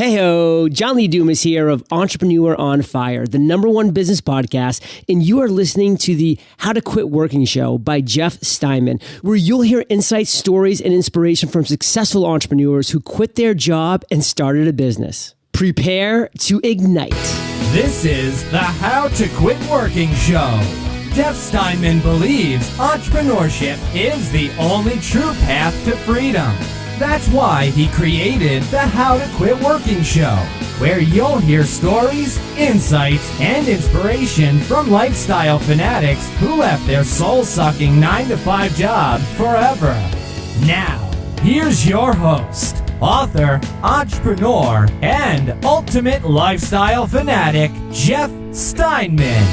Heyo, John Lee Dumas here of Entrepreneur on Fire, the #1 business podcast, and you are listening to the How to Quit Working show by Jeff Steinman, where you'll hear insights, stories, and inspiration from successful entrepreneurs who quit their job and started a business. Prepare to ignite. This is the How to Quit Working show. Jeff Steinman believes entrepreneurship is the only true path to freedom. That's why he created the How to Quit Working show, where you'll hear stories, insights, and inspiration from lifestyle fanatics who left their soul-sucking 9-to-5 job forever. Now, here's your host, author, entrepreneur, and ultimate lifestyle fanatic, Jeff Steinman.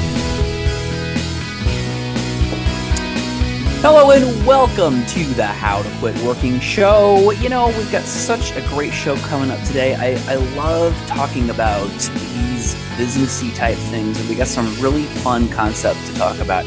Hello and welcome to the How to Quit Working show. You know, we've got such a great show coming up today. I love talking about these businessy type things, and we got some really fun concepts to talk about.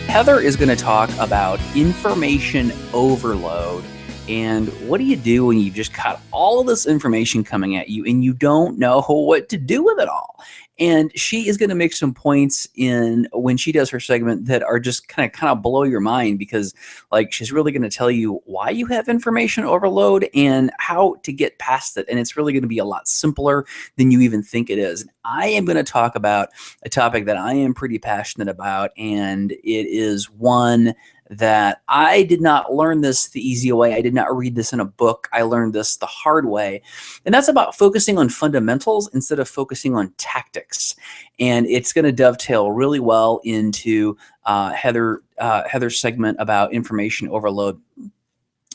Heather is going to talk about information overload. And what do you do when you've just got all of this information coming at you and you don't know what to do with it all? And she is going to make some points in when she does her segment that are just kind of blow your mind, because like she's really going to tell you why you have information overload and how to get past it. And it's really going to be a lot simpler than you even think it is. I am going to talk about a topic that I am pretty passionate about, and it is one that I did not learn this the easy way. I did not read this in a book. I learned this the hard way. And that's about focusing on fundamentals instead of focusing on tactics. And it's going to dovetail really well into Heather's segment about information overload.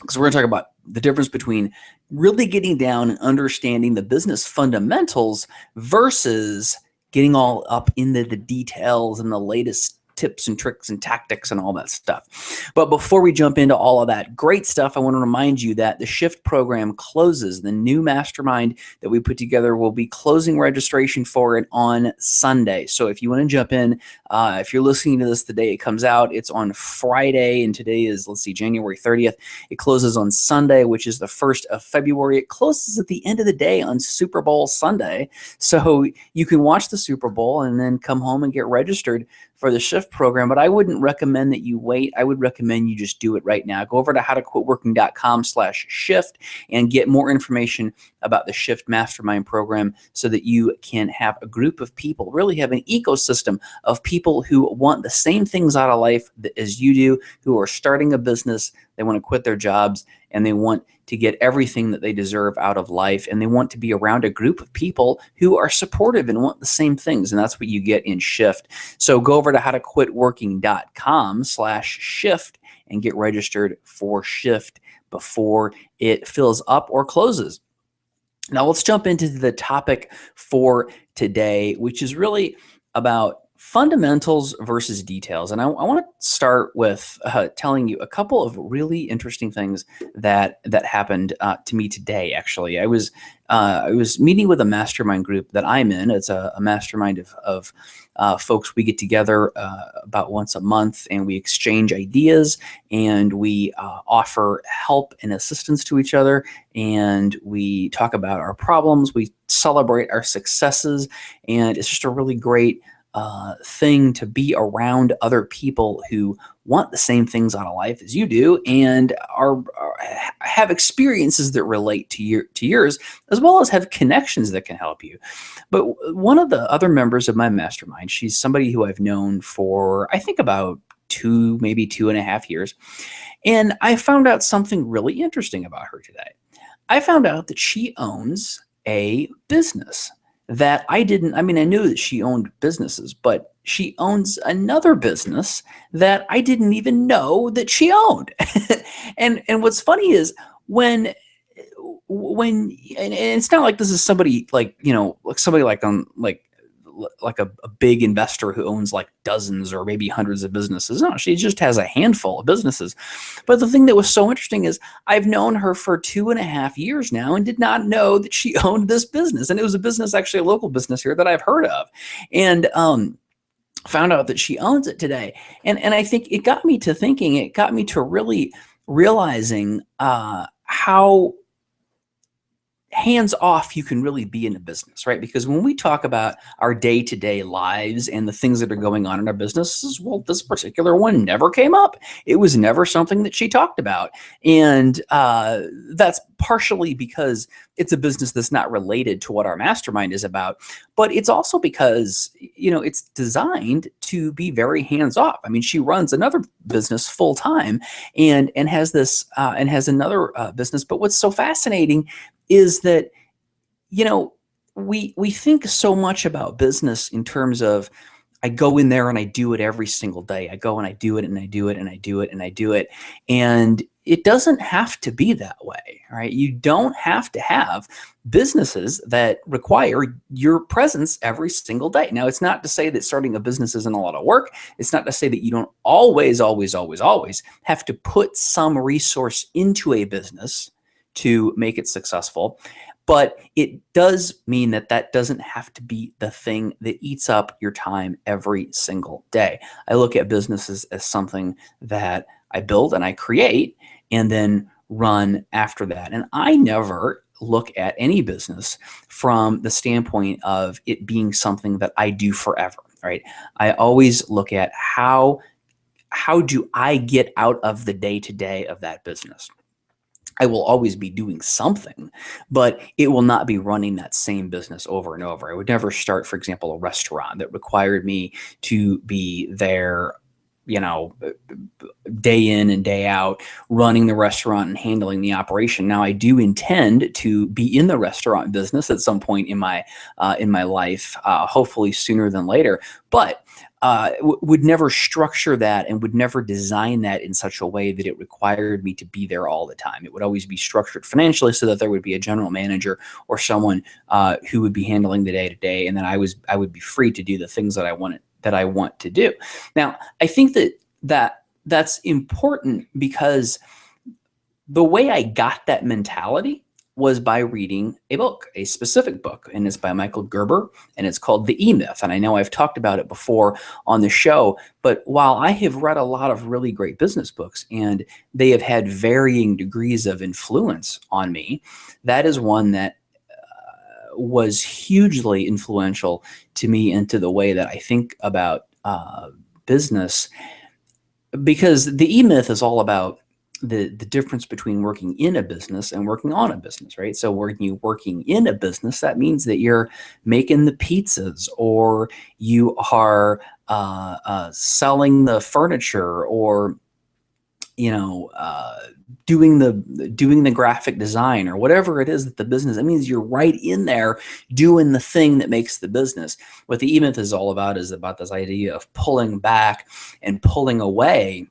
Because we're going to talk about the difference between really getting down and understanding the business fundamentals versus getting all up into the details and the latest tips and tricks and tactics and all that stuff. But before we jump into all of that great stuff, I want to remind you that the Shift program closes. The new mastermind that we put together will be closing registration for it on Sunday. So if you want to jump in, if you're listening to this the day it comes out, it's on Friday, and today is, January 30th. It closes on Sunday, which is the 1st of February. It closes at the end of the day on Super Bowl Sunday. So you can watch the Super Bowl and then come home and get registered for the Shift program, but I wouldn't recommend that you wait. I would recommend you just do it right now. Go over to howtoquitworking.com/shift and get more information about the Shift Mastermind program so that you can have a group of people, really have an ecosystem of people who want the same things out of life as you do, who are starting a business, they want to quit their jobs, and they want to get everything that they deserve out of life, and they want to be around a group of people who are supportive and want the same things, and that's what you get in Shift. So go over to howtoquitworking.com/shift and get registered for Shift before it fills up or closes. Now let's jump into the topic for today, which is really about fundamentals versus details. And I want to start with telling you a couple of really interesting things that happened to me today. Actually, I was meeting with a mastermind group that I'm in. It's a mastermind of folks. We get together about once a month, and we exchange ideas, and we offer help and assistance to each other, and we talk about our problems. We celebrate our successes, and it's just a really great thing to be around other people who want the same things out of life as you do, and have experiences that relate to yours, as well as have connections that can help you. But one of the other members of my mastermind, she's somebody who I've known for, I think, about maybe 2.5 years. And I found out something really interesting about her today. I found out that she owns a business that I knew that she owned businesses, but she owns another business that I didn't even know that she owned. and what's funny is when and it's not like this is somebody like a big investor who owns like dozens or maybe hundreds of businesses. No, she just has a handful of businesses. But the thing that was so interesting is I've known her for 2.5 years now and did not know that she owned this business. And it was a business, actually a local business here that I've heard of. And found out that she owns it today. And I think it got me to thinking, it got me to really realizing how hands off you can really be in a business, right? Because when we talk about our day-to-day lives and the things that are going on in our businesses, well, this particular one never came up. It was never something that she talked about. And that's partially because it's a business that's not related to what our mastermind is about, but it's also because, it's designed to be very hands-off. I mean, she runs another business full-time and has this and has another business. But what's so fascinating is that, we think so much about business in terms of, I go in there and I do it every single day. I go and I do it and I do it and I do it and I do it. And it doesn't have to be that way, right? You don't have to have businesses that require your presence every single day. Now, it's not to say that starting a business isn't a lot of work. It's not to say that you don't always have to put some resource into a business to make it successful. But it does mean that that doesn't have to be the thing that eats up your time every single day. I look at businesses as something that I build and I create and then run after that. And I never look at any business from the standpoint of it being something that I do forever, right? I always look at how do I get out of the day-to-day of that business. I will always be doing something, but it will not be running that same business over and over. I would never start, for example, a restaurant that required me to be there, day in and day out, running the restaurant and handling the operation. Now, I do intend to be in the restaurant business at some point in my life, hopefully sooner than later, but would never structure that and would never design that in such a way that it required me to be there all the time. It would always be structured financially so that there would be a general manager or someone who would be handling the day-to-day, and then I would be free to do the things that I want to do. Now, I think that's important because the way I got that mentality was by reading a specific book, and it's by Michael Gerber, and it's called The E-Myth. And I know I've talked about it before on the show, but while I have read a lot of really great business books and they have had varying degrees of influence on me, that is one that was hugely influential to me and to the way that I think about business, because the E-Myth is all about the difference between working in a business and working on a business, right? So when you're working in a business, that means that you're making the pizzas, or you are selling the furniture, or doing the graphic design, or whatever it is that the business. That means you're right in there doing the thing that makes the business. What the E-Myth is all about is about this idea of pulling back and pulling away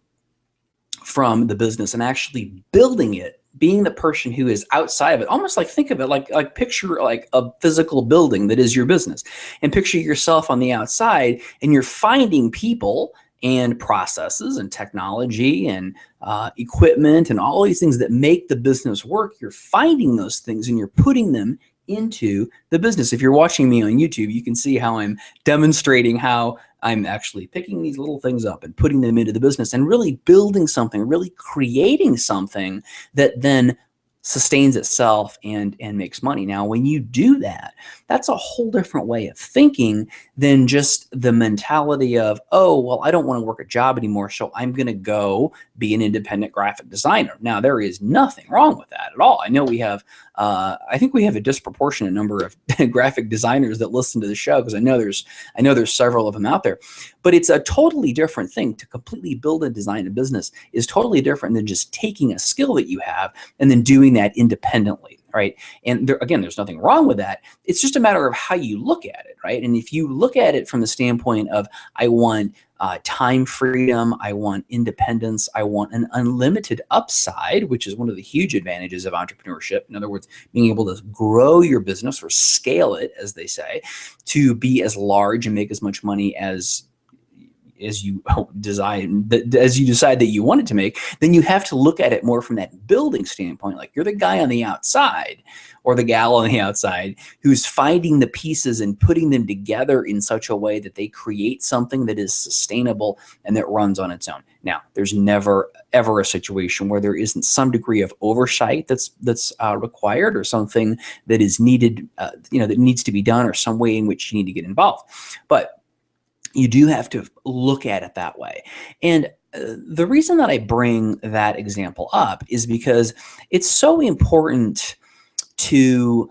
from the business and actually building it, being the person who is outside of it. Almost like, think of it like picture like a physical building that is your business, and picture yourself on the outside, and you're finding people and processes and technology and equipment and all these things that make the business work. You're finding those things and you're putting them into the business. If you're watching me on YouTube, you can see how I'm demonstrating how I'm actually picking these little things up and putting them into the business and really building something, really creating something that then sustains itself and makes money. Now, when you do that, that's a whole different way of thinking than just the mentality of, oh, well, I don't want to work a job anymore, so I'm going to go be an independent graphic designer. Now, there is nothing wrong with that at all. I know we have, I think we have a disproportionate number of graphic designers that listen to the show, because I know there's several of them out there. But it's a totally different thing. To completely build and design a business is totally different than just taking a skill that you have and then doing that independently, right? And again, there's nothing wrong with that. It's just a matter of how you look at it, right? And if you look at it from the standpoint of, I want time freedom, I want independence, I want an unlimited upside, which is one of the huge advantages of entrepreneurship. In other words, being able to grow your business, or scale it, as they say, to be as large and make as much money as as you design, as you decide that you want it to make, then you have to look at it more from that building standpoint. Like you're the guy on the outside or the gal on the outside who's finding the pieces and putting them together in such a way that they create something that is sustainable and that runs on its own. Now, there's never ever a situation where there isn't some degree of oversight that's required, or something that is needed, that needs to be done, or some way in which you need to get involved. But you do have to look at it that way. And the reason that I bring that example up is because it's so important to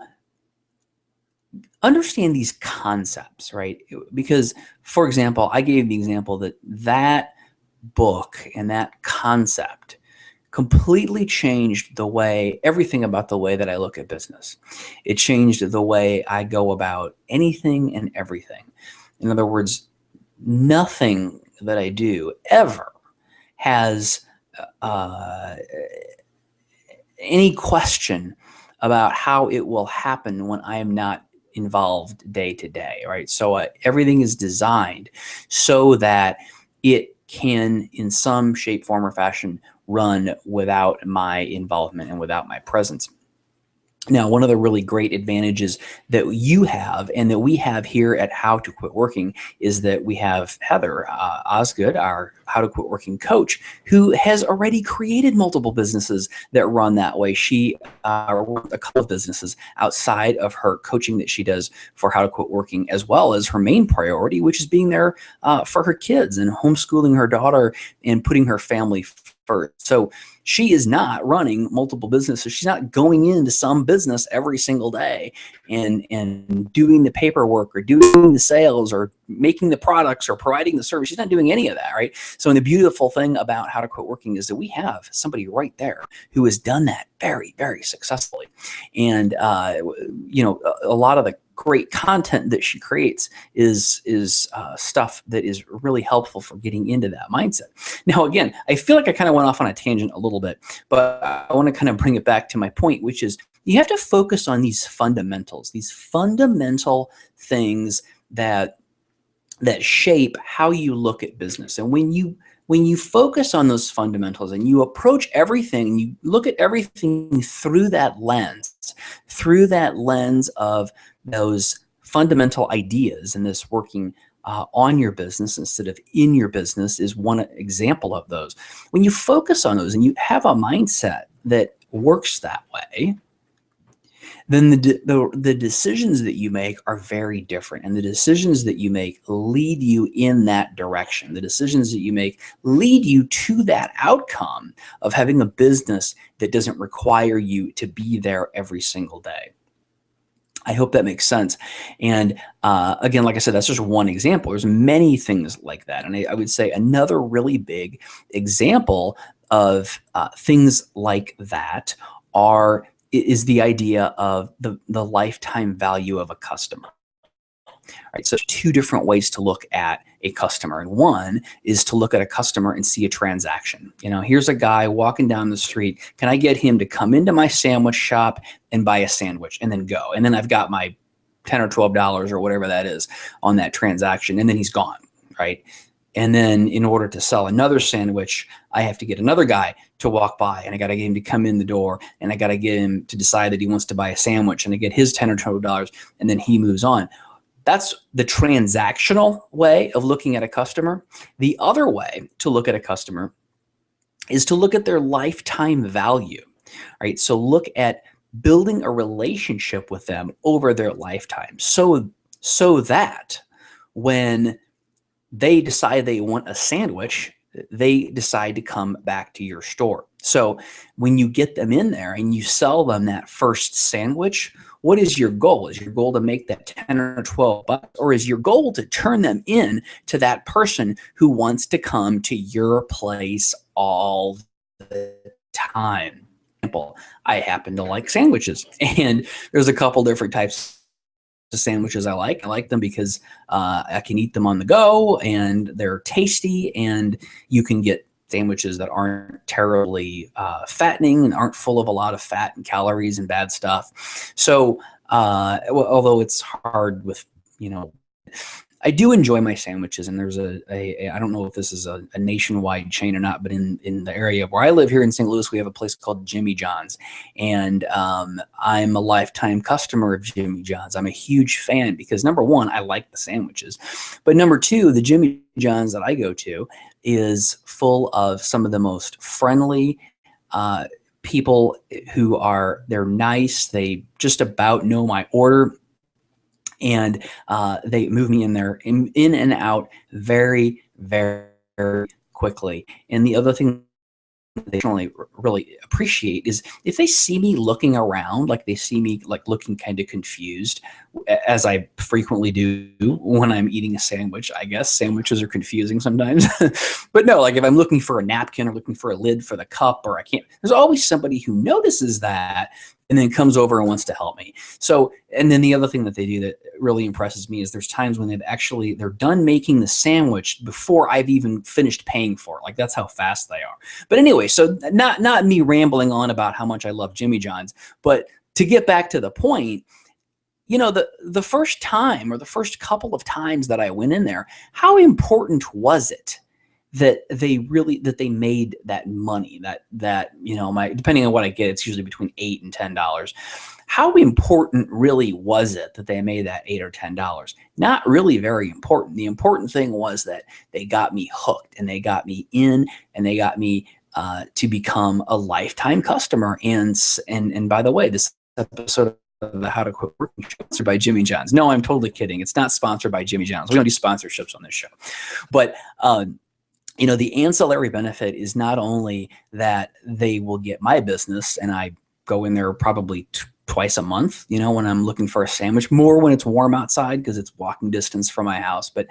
understand these concepts, right? Because, for example, I gave the example that book and that concept completely changed everything about the way that I look at business. It changed the way I go about anything and everything. In other words, nothing that I do ever has any question about how it will happen when I am not involved day to day, right? So everything is designed so that it can, in some shape, form, or fashion, run without my involvement and without my presence. Now, one of the really great advantages that you have and that we have here at How to Quit Working is that we have Heather Osgood, our How to Quit Working coach, who has already created multiple businesses that run that way. She runs a couple of businesses outside of her coaching that she does for How to Quit Working, as well as her main priority, which is being there for her kids and homeschooling her daughter and putting her family first. So she is not running multiple businesses. She's not going into some business every single day and doing the paperwork or doing the sales or making the products or providing the service. She's not doing any of that, right? So the beautiful thing about How to Quit Working is that we have somebody right there who has done that very, very successfully. And, a lot of the great content that she creates is stuff that is really helpful for getting into that mindset. Now, again, I feel like I kind of went off on a tangent a little bit, but I want to kind of bring it back to my point, which is you have to focus on these fundamentals, these fundamental things that shape how you look at business. And when you focus on those fundamentals and you approach everything and you look at everything through that lens of those fundamental ideas and this working on your business instead of in your business is one example of those. When you focus on those and you have a mindset that works that way, then the decisions that you make are very different. And the decisions that you make lead you in that direction. The decisions that you make lead you to that outcome of having a business that doesn't require you to be there every single day. I hope that makes sense. And again, like I said, that's just one example. There's many things like that. And I would say another really big example of things like that is the idea of the lifetime value of a customer. Right, so two different ways to look at a customer. And one is to look at a customer and see a transaction. Here's a guy walking down the street. Can I get him to come into my sandwich shop and buy a sandwich and then go? And then I've got my $10 or $12 or whatever that is on that transaction. And then he's gone, right? And then in order to sell another sandwich, I have to get another guy to walk by, and I got to get him to come in the door, and I got to get him to decide that he wants to buy a sandwich, and I get his $10 or $12, and then he moves on. That's the transactional way of looking at a customer. The other way to look at a customer is to look at their lifetime value, right? So look at building a relationship with them over their lifetime so that when they decide they want a sandwich, they decide to come back to your store. So when you get them in there and you sell them that first sandwich, what is your goal? Is your goal to make that 10 or 12 bucks, or is your goal to turn them in to that person who wants to come to your place all the time? I happen to like sandwiches, and there's a couple different types of sandwiches I like. I like them because I can eat them on the go and they're tasty, and you can get sandwiches that aren't terribly fattening and aren't full of a lot of fat and calories and bad stuff. So although it's hard with, I do enjoy my sandwiches, and there's I don't know if this is a nationwide chain or not, but in the area where I live here in St. Louis, we have a place called Jimmy John's, and I'm a lifetime customer of Jimmy John's. I'm a huge fan because, number one, I like the sandwiches, but number two, the Jimmy John's that I go to is full of some of the most friendly people they're nice. They just about know my order. And they move me in there in and out very, very quickly. And the other thing they really appreciate is if they see me looking around, like they see me like looking kind of confused, as I frequently do when I'm eating a sandwich. I guess sandwiches are confusing sometimes. But no, like if I'm looking for a napkin or looking for a lid for the cup, or there's always somebody who notices that and then comes over and wants to help me. So, and then the other thing that they do that really impresses me is there's times when they're done making the sandwich before I've even finished paying for it. Like that's how fast they are. But anyway, so not me rambling on about how much I love Jimmy John's, but to get back to the point, the first time or the first couple of times that I went in there, how important was it that they made that money, that depending on what I get, it's usually between $8 and $10. How important really was it that they made that $8 or $10? Not really very important. The important thing was that they got me hooked, and they got me in, and they got me to become a lifetime customer. And by the way, this episode of the How to Quit Working Show is sponsored by Jimmy John's. No, I'm totally kidding. It's not sponsored by Jimmy John's. We don't do sponsorships on this show, but the ancillary benefit is not only that they will get my business, and I go in there probably twice a month, when I'm looking for a sandwich, more when it's warm outside because it's walking distance from my house. But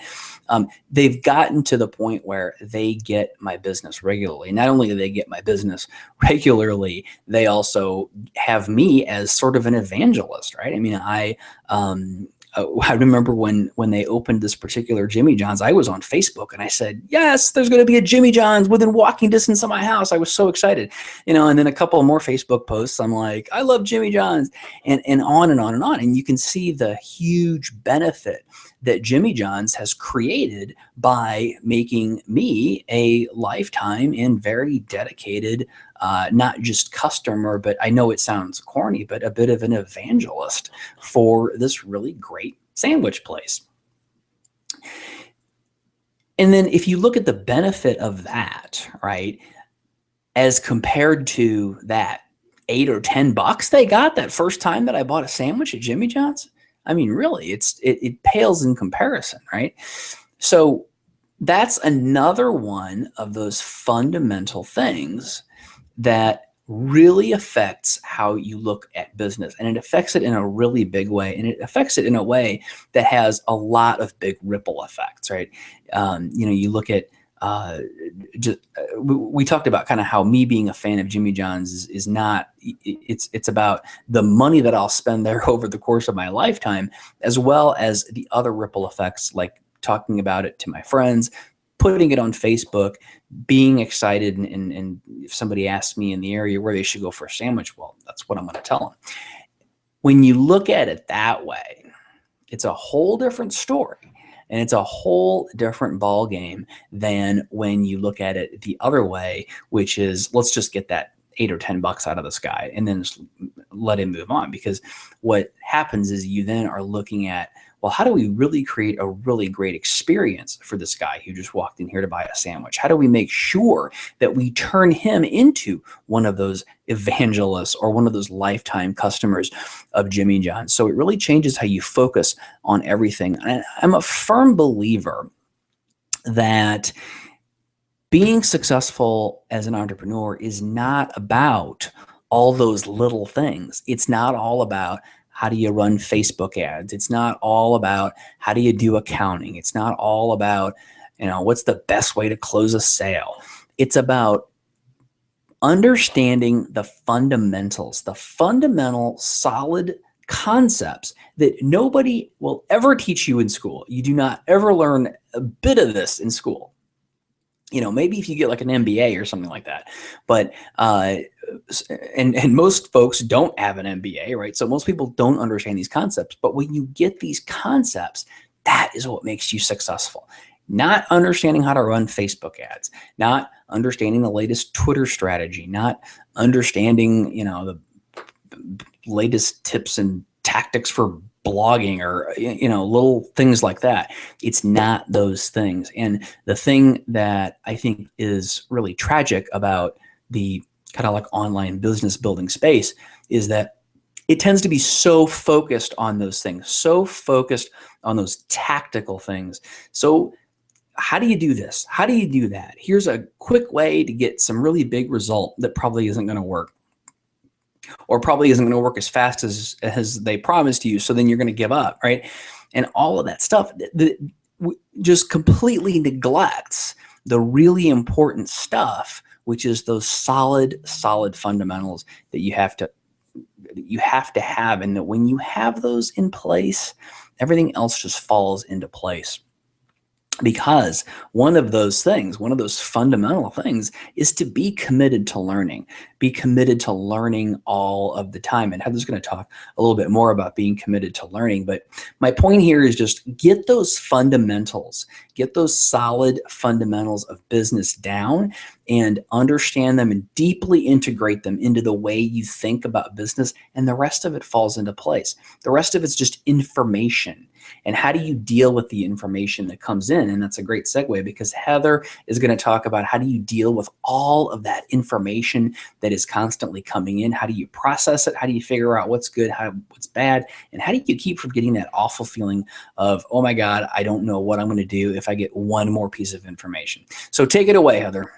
they've gotten to the point where they get my business regularly. Not only do they get my business regularly, they also have me as sort of an evangelist, right? I mean, I remember when they opened this particular Jimmy John's, I was on Facebook and I said, yes, there's going to be a Jimmy John's within walking distance of my house. I was so excited, and then a couple more Facebook posts. I'm like, I love Jimmy John's, and on and on and on. And you can see the huge benefit that Jimmy John's has created by making me a lifetime and very dedicated, not just customer, but I know it sounds corny, but a bit of an evangelist for this really great sandwich place. And then if you look at the benefit of that, right, as compared to that $8 or $10 they got that first time that I bought a sandwich at Jimmy John's, I mean, really, it pales in comparison, right? So that's another one of those fundamental things that really affects how you look at business, and it affects it in a really big way, and it affects it in a way that has a lot of big ripple effects, right? You look at we talked about kind of how me being a fan of Jimmy John's is not, it's about the money that I'll spend there over the course of my lifetime, as well as the other ripple effects, like talking about it to my friends, putting it on Facebook, being excited, and if somebody asks me in the area where they should go for a sandwich, well, that's what I'm going to tell them. When you look at it that way, it's a whole different story. And it's a whole different ball game than when you look at it the other way, which is, let's just get that $8 or $10 out of this guy and then just let him move on. Because what happens is you then are looking at, well, how do we really create a really great experience for this guy who just walked in here to buy a sandwich? How do we make sure that we turn him into one of those evangelists or one of those lifetime customers of Jimmy John's? So it really changes how you focus on everything. And I'm a firm believer that being successful as an entrepreneur is not about all those little things. It's not all about how do you run Facebook ads? It's not all about how do you do accounting? It's not all about, what's the best way to close a sale? It's about understanding the fundamentals, the fundamental solid concepts that nobody will ever teach you in school. You do not ever learn a bit of this in school. Maybe if you get like an MBA or something like that, but and most folks don't have an MBA, right? So most people don't understand these concepts. But when you get these concepts, That is what makes you successful. Not understanding how to run Facebook ads, not understanding the latest Twitter strategy, not understanding, the latest tips and tactics for blogging or, little things like that. It's not those things. And the thing that I think is really tragic about the kind of like online business building space is that it tends to be so focused on those things, so focused on those tactical things. So how do you do this? How do you do that? Here's a quick way to get some really big result that probably isn't going to work, or probably isn't going to work as fast as they promised you. So then you're going to give up, right? And all of that stuff that just completely neglects the really important stuff, which is those solid fundamentals that you have to have. And that when you have those in place, everything else just falls into place. Because one of those fundamental things is to be committed to learning, all of the time. And Heather's going to talk a little bit more about being committed to learning. But my point here is just get those fundamentals, get those solid fundamentals of business down and understand them and deeply integrate them into the way you think about business. And the rest of it falls into place. The rest of it's just information. And how do you deal with the information that comes in? And that's a great segue, because Heather is going to talk about how do you deal with all of that information that is constantly coming in? How do you process it? How do you figure out what's good, what's bad? And how do you keep from getting that awful feeling of, oh my God, I don't know what I'm going to do if I get one more piece of information. So take it away, Heather.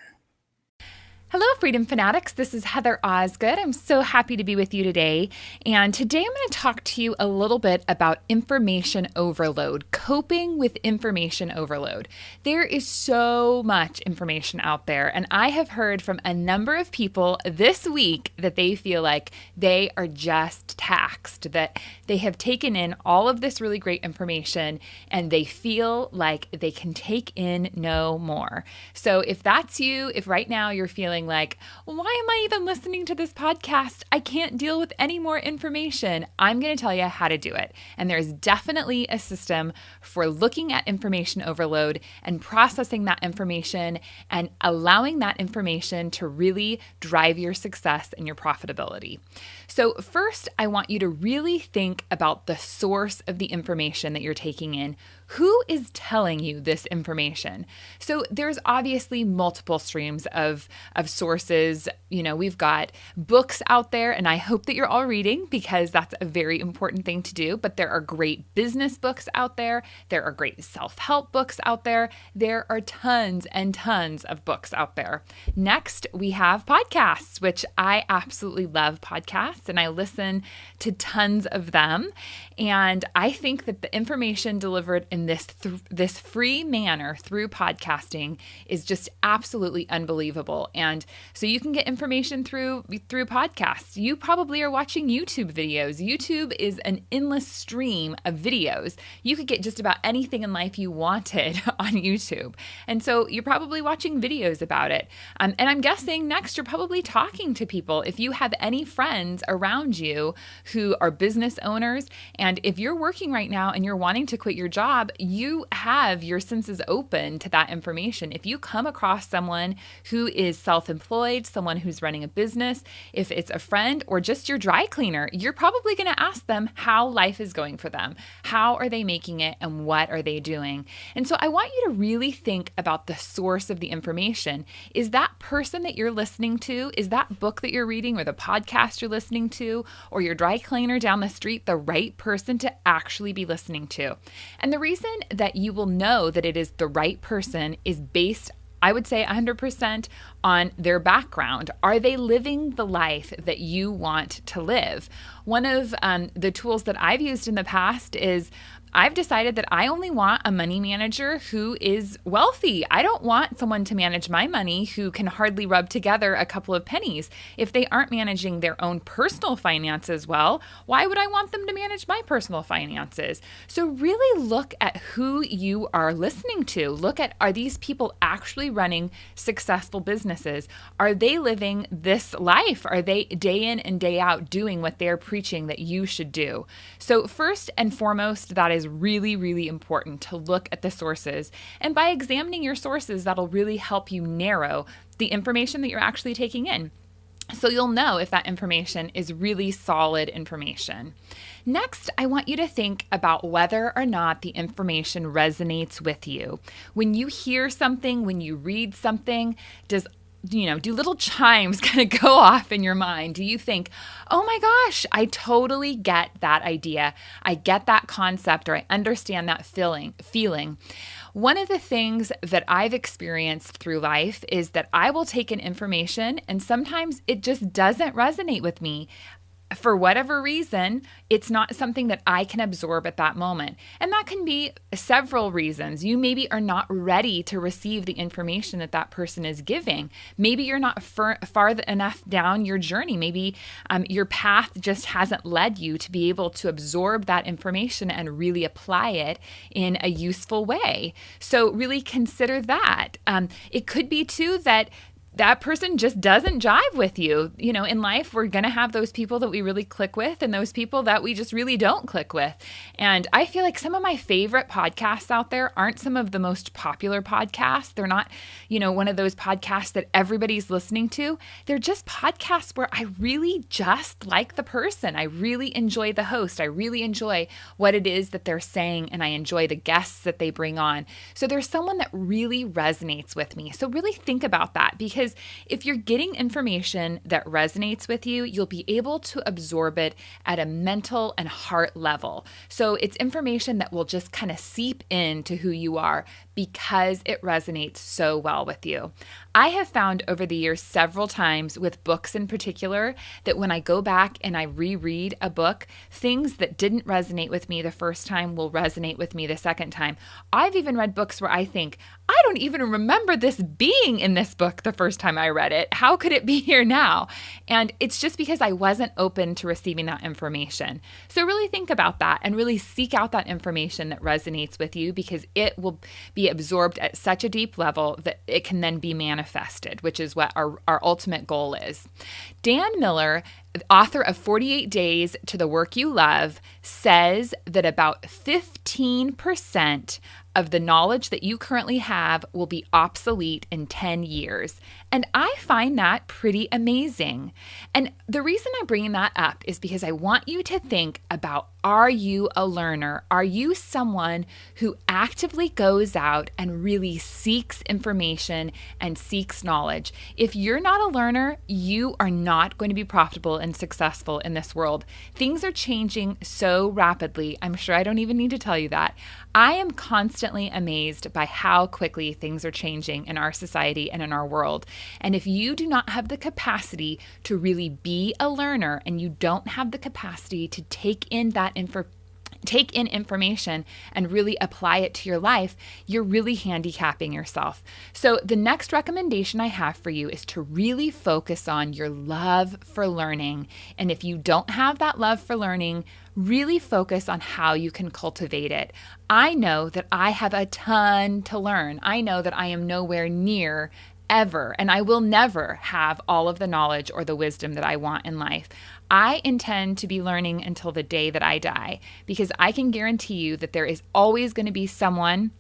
Hello, Freedom Fanatics. This is Heather Osgood. I'm so happy to be with you today. And today I'm going to talk to you a little bit about information overload, coping with information overload. There is so much information out there, and I have heard from a number of people this week that they feel like they are just taxed, that they have taken in all of this really great information and they feel like they can take in no more. So if that's you, if right now you're feeling like, why am I even listening to this podcast? I can't deal with any more information. I'm going to tell you how to do it. And there's definitely a system for looking at information overload and processing that information and allowing that information to really drive your success and your profitability. So first, I want you to really think about the source of the information that you're taking in. Who is telling you this information? So there's obviously multiple streams of sources. We've got books out there, and I hope that you're all reading because that's a very important thing to do. But there are great business books out there. There are great self-help books out there. There are tons and tons of books out there. Next, we have podcasts, which I absolutely love podcasts, and I listen to tons of them. And I think that the information delivered in this free manner through podcasting is just absolutely unbelievable. And so you can get information through podcasts. You probably are watching YouTube videos. YouTube is an endless stream of videos. You could get just about anything in life you wanted on YouTube. And so you're probably watching videos about it. And I'm guessing next you're probably talking to people. If you have any friends around you who are business owners, and if you're working right now and you're wanting to quit your job, you have your senses open to that information. If you come across someone who is self-employed, someone who's running a business, if it's a friend or just your dry cleaner, you're probably going to ask them how life is going for them. How are they making it and what are they doing? And so I want you to really think about the source of the information. Is that person that you're listening to, is that book that you're reading or the podcast you're listening to or your dry cleaner down the street the right person to actually be listening to? And the reason that you will know that it is the right person is based, I would say 100% on their background. Are they living the life that you want to live? One of the tools that I've used in the past is I've decided that I only want a money manager who is wealthy. I don't want someone to manage my money who can hardly rub together a couple of pennies. If they aren't managing their own personal finances well, why would I want them to manage my personal finances? So really look at who you are listening to. Look at, are these people actually running successful businesses? Are they living this life? Are they day in and day out doing what they're preaching that you should do? So first and foremost, that is really, really important to look at the sources. And by examining your sources, that'll really help you narrow the information that you're actually taking in. So you'll know if that information is really solid information. Next, I want you to think about whether or not the information resonates with you. When you hear something, when you read something, do little chimes kind of go off in your mind? Do you think, oh my gosh, I totally get that idea. I get that concept, or I understand that feeling. One of the things that I've experienced through life is that I will take in information and sometimes it just doesn't resonate with me. For whatever reason, it's not something that I can absorb at that moment. And that can be several reasons. You maybe are not ready to receive the information that that person is giving. Maybe you're not far enough down your journey. Maybe your path just hasn't led you to be able to absorb that information and really apply it in a useful way. So really consider that. It could be too that person just doesn't jive with you. In life, we're going to have those people that we really click with and those people that we just really don't click with. And I feel like some of my favorite podcasts out there aren't some of the most popular podcasts. They're not, one of those podcasts that everybody's listening to. They're just podcasts where I really just like the person. I really enjoy the host. I really enjoy what it is that they're saying, and I enjoy the guests that they bring on. So there's someone that really resonates with me. So really think about that, because if you're getting information that resonates with you, you'll be able to absorb it at a mental and heart level. So it's information that will just kind of seep into who you are because it resonates so well with you. I have found over the years several times with books in particular that when I go back and I reread a book, things that didn't resonate with me the first time will resonate with me the second time. I've even read books where I think, I don't even remember this being in this book the first time I read it. How could it be here now? And it's just because I wasn't open to receiving that information. So really think about that and really seek out that information that resonates with you, because it will be absorbed at such a deep level that it can then be manifested, which is what our ultimate goal is. Dan Miller, author of 48 Days to the Work You Love, says that about 15% of the knowledge that you currently have will be obsolete in 10 years. And I find that pretty amazing. And the reason I'm bringing that up is because I want you to think about, are you a learner? Are you someone who actively goes out and really seeks information and seeks knowledge? If you're not a learner, you are not going to be profitable and successful in this world. Things are changing so rapidly. I'm sure I don't even need to tell you that. I am constantly amazed by how quickly things are changing in our society and in our world. And if you do not have the capacity to really be a learner, and you don't have the capacity to take in information and really apply it to your life, you're really handicapping yourself. So the next recommendation I have for you is to really focus on your love for learning. And if you don't have that love for learning, really focus on how you can cultivate it. I know that I have a ton to learn. I know that I am nowhere near ever, and I will never have all of the knowledge or the wisdom that I want in life. I intend to be learning until the day that I die, because I can guarantee you that there is always going to be someone,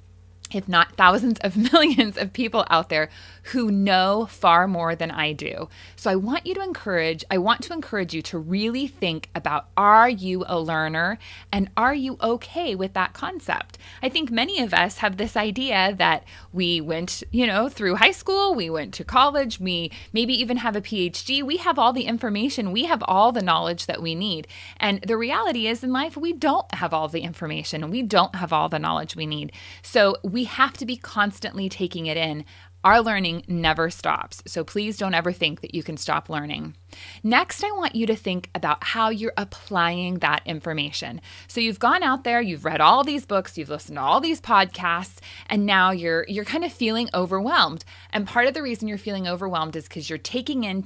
if not thousands of millions of people out there, who know far more than I do. So I want to encourage you to really think about, are you a learner, and are you okay with that concept? I think many of us have this idea that we went, through high school, we went to college, we maybe even have a PhD, we have all the information, we have all the knowledge that we need. And the reality is, in life, we don't have all the information, and we don't have all the knowledge we need. So we have to be constantly taking it in. Our learning never stops, so please don't ever think that you can stop learning. Next, I want you to think about how you're applying that information. So you've gone out there, you've read all these books, you've listened to all these podcasts, and now you're kind of feeling overwhelmed. And part of the reason you're feeling overwhelmed is because you're taking in,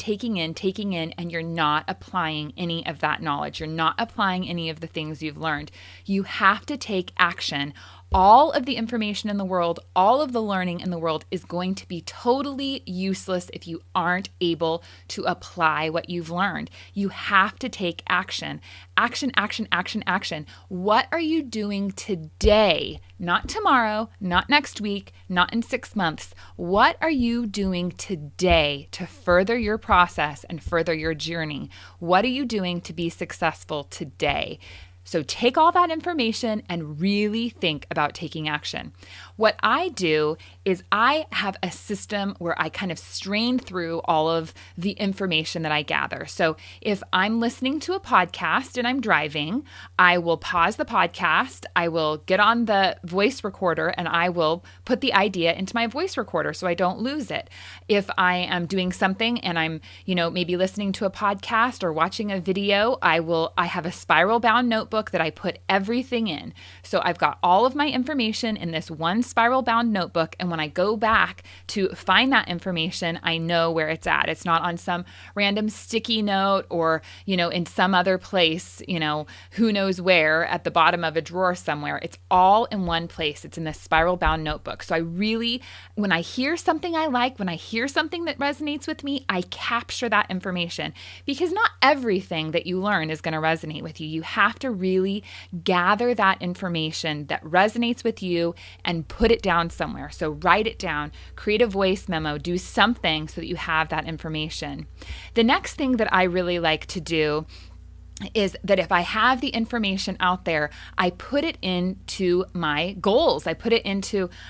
and you're not applying any of that knowledge. You're not applying any of the things you've learned. You have to take action. All of the information in the world, all of the learning in the world is going to be totally useless if you aren't able to apply what you've learned. You have to take action. Action, action, action, action. What are you doing today? Not tomorrow, not next week, not in 6 months. What are you doing today to further your process and further your journey? What are you doing to be successful today? So take all that information and really think about taking action. What I do is I have a system where I kind of strain through all of the information that I gather. So if I'm listening to a podcast and I'm driving, I will pause the podcast, I will get on the voice recorder, and I will put the idea into my voice recorder so I don't lose it. If I am doing something and I'm, maybe listening to a podcast or watching a video, I have a spiral bound notebook that I put everything in. So I've got all of my information in this one spiral bound notebook. And when I go back to find that information, I know where it's at. It's not on some random sticky note or, in some other place, who knows where at the bottom of a drawer somewhere. It's all in one place. It's in this spiral bound notebook. So when I hear something I like, when I hear something that resonates with me, I capture that information, because not everything that you learn is going to resonate with you. You have to really gather that information that resonates with you and put it down somewhere. So write it down, create a voice memo, do something so that you have that information. The next thing that I really like to do is that if I have the information out there, I put it into my goals. I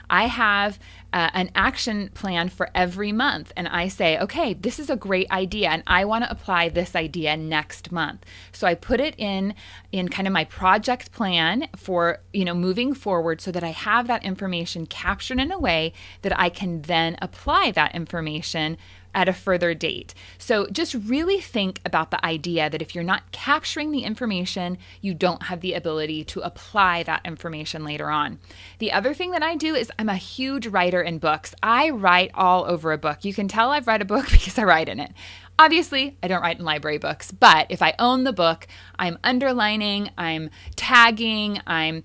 have an action plan for every month. And I say, okay, this is a great idea and I want to apply this idea next month. So I put it in kind of my project plan for, moving forward, so that I have that information captured in a way that I can then apply that information at a further date. So just really think about the idea that if you're not capturing the information, you don't have the ability to apply that information later on. The other thing that I do is I'm a huge writer in books. I write all over a book. You can tell I've read a book because I write in it. Obviously, I don't write in library books, but if I own the book, I'm underlining, I'm tagging, I'm,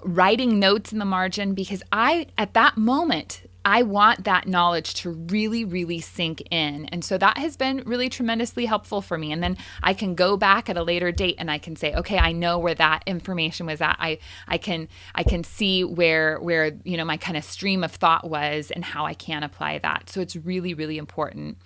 writing notes in the margin, because at that moment, I want that knowledge to really, really sink in. And so that has been really tremendously helpful for me. And then I can go back at a later date and I can say, okay, I know where that information was at. I can see where my kind of stream of thought was and how I can apply that. So it's really, really important.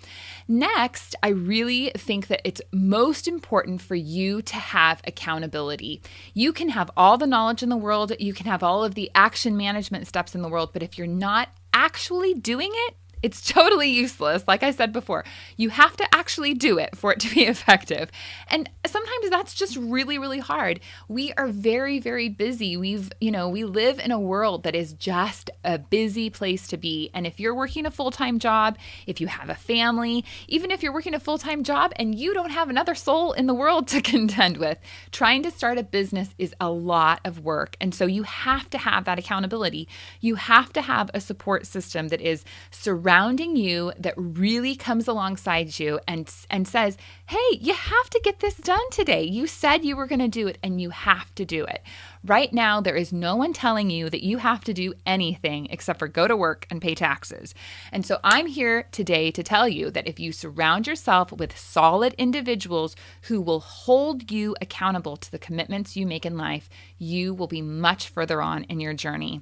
Next, I really think that it's most important for you to have accountability. You can have all the knowledge in the world, you can have all of the action management steps in the world, but if you're not actually doing it, it's totally useless. Like I said before, you have to actually do it for it to be effective. And sometimes that's just really, really hard. We are very, very busy. We live in a world that is just a busy place to be. And if you're working a full-time job, if you have a family, even if you're working a full-time job and you don't have another soul in the world to contend with, trying to start a business is a lot of work. And so you have to have that accountability. You have to have a support system that is surrounding you, that really comes alongside you and says, hey, you have to get this done today. You said you were going to do it and you have to do it. Right now, there is no one telling you that you have to do anything except for go to work and pay taxes. And so I'm here today to tell you that if you surround yourself with solid individuals who will hold you accountable to the commitments you make in life, you will be much further on in your journey.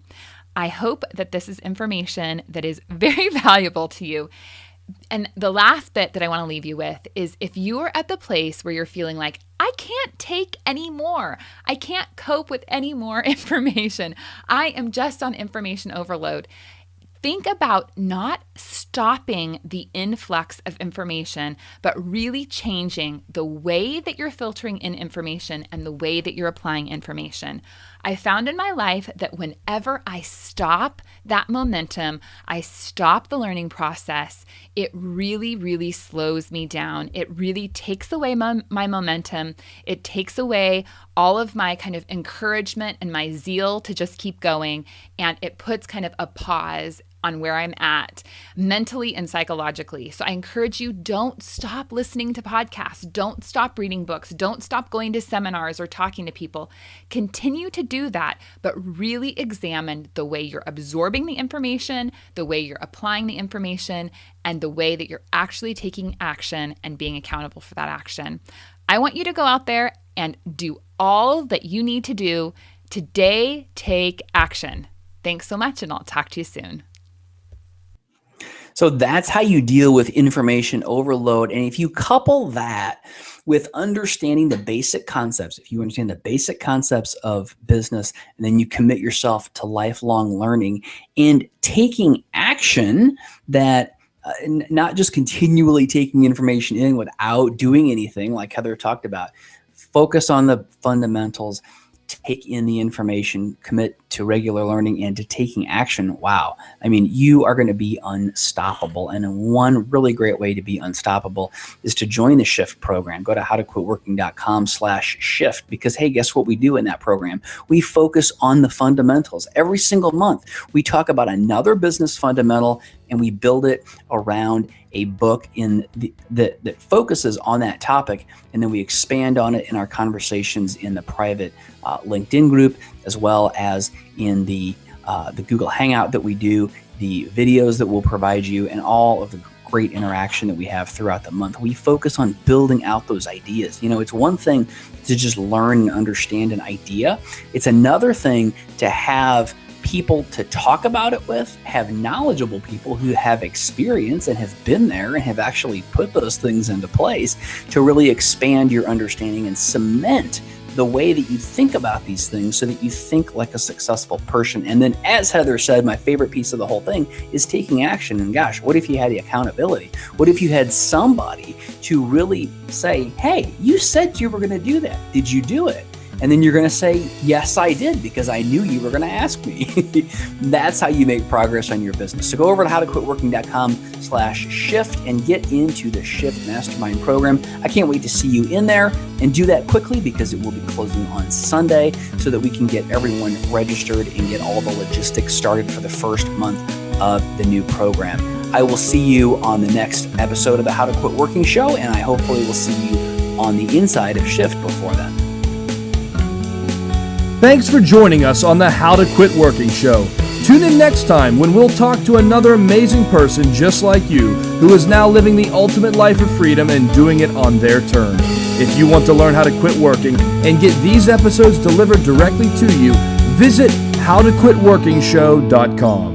I hope that this is information that is very valuable to you. And the last bit that I want to leave you with is, if you are at the place where you're feeling like, I can't take any more, I can't cope with any more information, I am just on information overload, think about not stopping the influx of information, but really changing the way that you're filtering in information and the way that you're applying information. I found in my life that whenever I stop that momentum, I stop the learning process, it really, really slows me down. It really takes away my momentum. It takes away all of my kind of encouragement and my zeal to just keep going. And it puts kind of a pause on where I'm at mentally and psychologically. So I encourage you, don't stop listening to podcasts. Don't stop reading books. Don't stop going to seminars or talking to people. Continue to do that, but really examine the way you're absorbing the information, the way you're applying the information, and the way that you're actually taking action and being accountable for that action. I want you to go out there and do all that you need to do today. Take action. Thanks so much, and I'll talk to you soon. So that's how you deal with information overload. And if you couple that with understanding the basic concepts, if you understand the basic concepts of business, and then you commit yourself to lifelong learning and taking action, that not just continually taking information in without doing anything like Heather talked about, focus on the fundamentals, take in the information, commit to regular learning and to taking action. Wow. I mean, you are going to be unstoppable. And one really great way to be unstoppable is to join the Shift program. Go to howtoquitworking.com/shift, because hey, guess what we do in that program? We focus on the fundamentals. Every single month, we talk about another business fundamental and we build it around a book that focuses on that topic. And then we expand on it in our conversations in the private LinkedIn group, as well as in the Google Hangout that we do, the videos that we'll provide you, and all of the great interaction that we have throughout the month. We focus on building out those ideas. You know, it's one thing to just learn and understand an idea. It's another thing to have people to talk about it with, have knowledgeable people who have experience and have been there and have actually put those things into place to really expand your understanding and cement the way that you think about these things so that you think like a successful person. And then, as Heather said, my favorite piece of the whole thing is taking action. And gosh, what if you had the accountability? What if you had somebody to really say, hey, you said you were going to do that. Did you do it? And then you're going to say, yes, I did, because I knew you were going to ask me. That's how you make progress on your business. So go over to howtoquitworking.com/shift and get into the Shift Mastermind program. I can't wait to see you in there, and do that quickly because it will be closing on Sunday so that we can get everyone registered and get all the logistics started for the first month of the new program. I will see you on the next episode of the How to Quit Working show, and I hopefully will see you on the inside of Shift before then. Thanks for joining us on the How to Quit Working show. Tune in next time when we'll talk to another amazing person just like you who is now living the ultimate life of freedom and doing it on their terms. If you want to learn how to quit working and get these episodes delivered directly to you, visit howtoquitworkingshow.com.